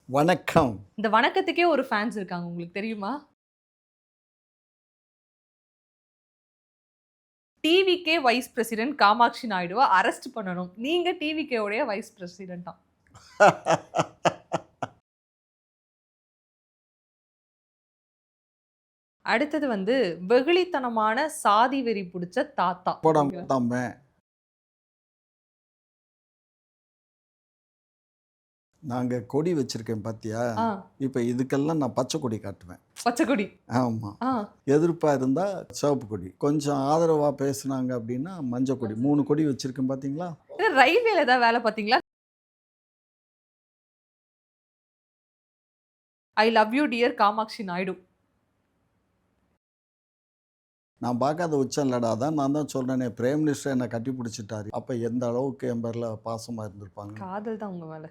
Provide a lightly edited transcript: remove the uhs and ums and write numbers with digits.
வணக்கம். இந்த வணக்கத்துக்கே ஒரு ஃபேன்ஸ் இருக்காங்க. உங்களுக்கு தெரியுமா? டிவிகே வைஸ் பிரசிடென்ட் காமாட்சி நாயுடுவ அரெஸ்ட் பண்ணணும். நீங்க டிவிகே உடைய வைஸ் பிரசிடென்ட்டா? அடுத்தது வந்து வெகுளித்தனமான சாதி வெறி புடிச்ச தாத்தா. போடாம தாமே. நாங்க கொடி வச்சிருக்கேன் பாத்தியா? ஆ. இப்ப இதுக்கெல்லாம் நான் பச்சை கொடி காட்டுவேன். பச்சை கொடி. ஆமா. ஆ. எதிர்ப்பா இருந்தா சிவப்பு கொடி. கொஞ்சம் ஆதரவா பேசுனாங்க அப்படின்னா மஞ்சள் கொடி. 3 கொடி வச்சிருக்கேன் பாத்தீங்களா? ரயில்வேல ஏதாவது வேலை பார்த்தீங்களா? I love you dear Kamakshi Naidu. நான் பார்க்காத உச்சம் இல்லடா. அதான் நான் தான் சொல்றேனே, பிரைம் மினிஸ்டர் என்ன கட்டி பிடிச்சிட்டாரு. அப்ப எந்த அளவுக்கு என் பேர்ல பாசமா இருந்திருப்பாங்க. காதல் தான் உங்க மேல.